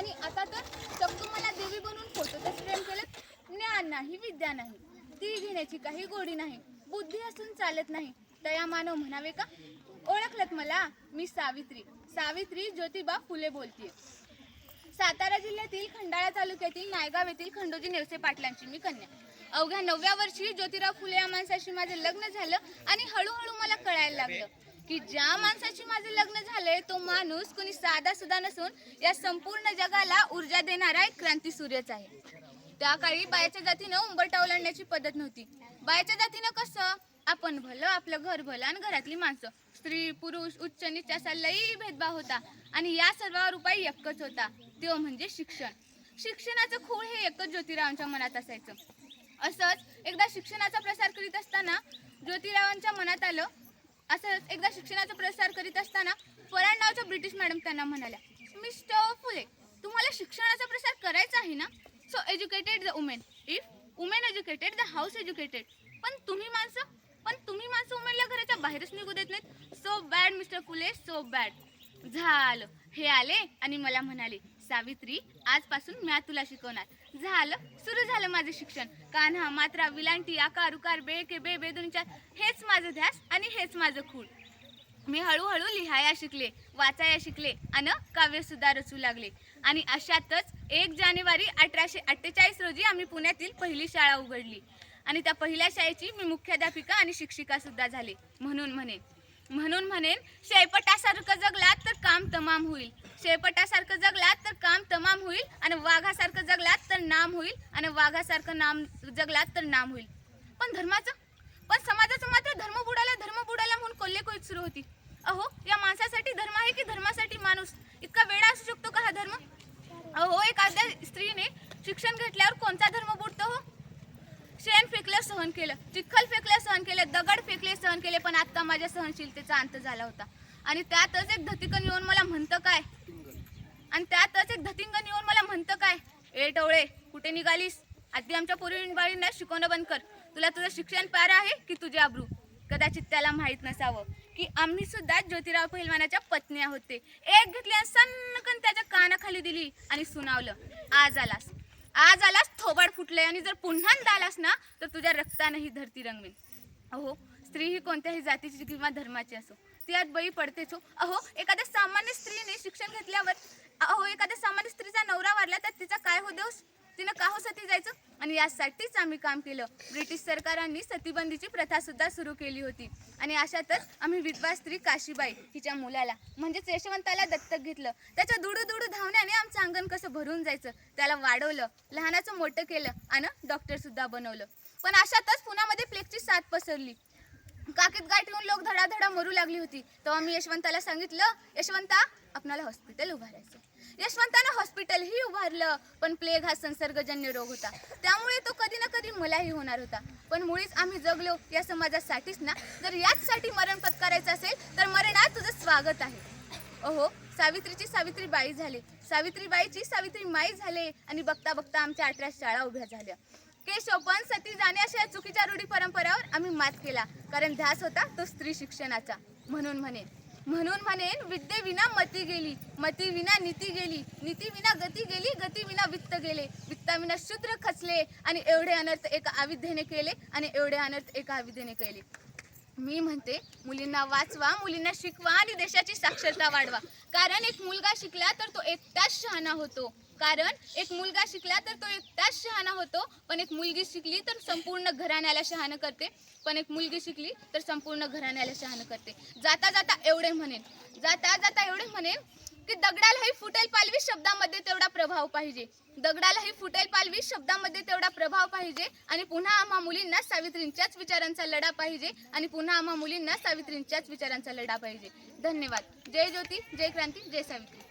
आणि आता तर चक्क मला देवी बनवून फोटोतच फ्रेम केलं. ज्ञान नाही, विद्या नाही, ती घेण्याची काही गोडी नाही, बुद्धी असून चालत नाही, दया मानव म्हणावे का? ओळखलत मला? मी सावित्री, सावित्री ज्योतिबा फुले बोलतेय. सातारा जिल्ह्यातील खंडाळा तालुक्यातील नायगाव येथील खंडोजी नेवसे पाटलांची मी कन्या. अवघ्या 9व्या वर्षी ज्योतिराव फुले या माणसाशी माझे लग्न झालं आणि हळूहळू मला कळायला लागलं की ज्या माणसाशी माझे लग्न झाले तो माणूस कोणी साधा सुद्धा नसून या संपूर्ण जगाला ऊर्जा देणारा एक क्रांती सूर्यच आहे. त्या काळी बायाच्या जातीनं उंबरठा ओलांडण्याची पद्धत नव्हती. बायाच्या जातीनं कसं आपण भलं, आपलं घर भलं आणि घरातली माणसं, स्त्री पुरुष उच्च नीच असा लई भेदभाव होता आणि या सर्वावर उपाय एकच होता, तो म्हणजे शिक्षण. शिक्षणाचं खूळ हे एकच ज्योतिरावांच्या मनात असायचं. असंच एकदा शिक्षणाचा प्रसार करीत असताना ज्योतिरावांच्या मनात आलं. असंच एकदा शिक्षणाचा प्रसार करीत असताना पराण नावाच्या ब्रिटिश मॅडम त्यांना म्हणाल्या, मिस्टर फुले, तुम्हाला शिक्षणाचा प्रसार करायचा आहे ना? So educated the women, if women educated the house educated. पण तुम्ही माणसं वुमेनला घराच्या बाहेरच निघू देत नाहीत. सो बॅड मिस्टर फुले, सो बॅड. झालं, हे आले आणि मला म्हणाले, सावित्री, आजपासून मी तुला शिकवणार. झालं, सुरू झालं माझं शिक्षण. कान्हा, मात्रा, विलांटी, आकार, उकार, बे के बे, बेदोनीच्या, हेच माझं ध्यास आणि हेच माझं खूळ. मी हळूहळू लिहाया शिकले, वाचाया शिकले आणि काव्य सुद्धा रचू लागले. आणि अशातच 1 जानेवारी 1848 रोजी आम्ही पुण्यातील पहिली शाळा उघडली आणि त्या पहिल्या शाळेची मी मुख्याध्यापिका आणि शिक्षिका सुद्धा झाले. म्हणून म्हणेन शेळपटासारखं जगलात तर काम तमाम होईल, शेळपटासारखं जगलात तर काम तमाम होईल आणि वाघासारखं जगलात तर नाम होईल आणि वाघासारखं नाम जगलात तर नाम होईल. पण समाजाचं मात्र धर्म बुडाला म्हणून कोल्हेकोईत सुरू होती. अहो, या माणसासाठी धर्म आहे की धर्मासाठी माणूस? इतका वेडा असू शकतो का हा धर्म? अहो, एखाद्या स्त्रीने शिक्षण घेतल्यावर कोणता धर्म बुडतो हो? शेण फेकलं सहन केलं, चिखल फेकलं सहन केलं, दगड फेकले सहन केले, पण आता माझ्या सहनशीलतेचा अंत झाला होता. आणि त्यातच एक धतिंगण येऊन मला म्हणतं काय, ए टवळे, कुठे निघालीस? आधी आमच्या पोरीबाळींना शिकवणं बंद कर. तुला तुझं शिक्षण प्यारं आहे की तुझे अब्रू? कदाचित त्याला माहीत नसावं की आम्ही सुद्धा ज्योतिराव पहिलवानाच्या पत्नी होते. एक घेतली आणि सन्नकन त्याच्या कानाखाली दिली आणि सुनावलं, आज आलास, थोबाड फुटले आणि जर पुन्हा आलास ना तर तुझ्या रक्तानं ही धरती रंगवेन. अहो, स्त्री ही कोणत्याही जातीची किंवा धर्माची असो, ती यात बळी पडतेच हो. अहो, एखाद्या सामान्य स्त्रीचा नवरा वारला तर तिचा काय हो दोष? तिनं का हो सती जायचं? आणि यासाठीच आम्ही काम केलं. ब्रिटिश सरकारांनी सतीबंदीची प्रथा सुद्धा सुरू केली होती आणि अशातच आम्ही विधवा स्त्री काशीबाई हिच्या मुलाला म्हणजेच यशवंताला दत्तक घेतलं. त्याच्या दुडू धावण्याने आमचं अंगण कसं भरून जायचं, त्याला वाढवलं, लहानाचं मोठं केलं आणि डॉक्टर सुद्धा बनवलं. पण अशातच पुण्यामध्ये प्लेगची साथ पसरली. काकीत गाय ठेवून लोक धडाधडा मरू लागली होती. तेव्हा मी यशवंताला सांगितलं, यशवंता, आपणाला हॉस्पिटल उभारायचं. यशवंतानं हॉस्पिटलही उभारलं, पण प्लेग हा संसर्गजन्य रोग होता, त्यामुळे तो कधी ना कधी मलाही होणार होता. पण मुळीच आम्ही जगलो या समाजासाठीच ना. जर याचसाठी मरण पत्करायचं असेल तर मरणात तुझं स्वागत आहे. अहो, सावित्रीची सावित्रीबाई झाले, सावित्रीबाईची सावित्री माई झाले आणि बघता बघता आमच्या 18 शाळा उभ्या झाल्या. केशवपण सती जाणे अशा चुकीच्या रूढी परंपरावर आम्ही मात केला, कारण ध्यास होता तो स्त्री शिक्षणाचा. म्हणून म्हणेन विद्येविना मती गेली, मतीविना नीती गेली, नीतीविना गती गेली, गतीविना वित्त गेले, वित्ताविना शूद्र खचले आणि एवढे अनर्थ एका अविद्येने केले. मी म्हणते, मुलींना वाचवा, मुलींना शिकवा आणि देशाची साक्षरता वाढवा. कारण एक मुलगा शिकला तर तो एकटाच शहाणा होतो, पण एक मुलगी शिकली तर संपूर्ण घराण्याला शहाणं करते. जाता जाता एवढे म्हणेन की दगडालाही फुटेल पालवी शब्दामध्ये तेवढा प्रभाव पाहिजे आणि पुन्हा आम्हा मुलींना सावित्रींच्याच विचारांचा लढा पाहिजे. धन्यवाद. जय ज्योती, जय क्रांती, जय सावित्री.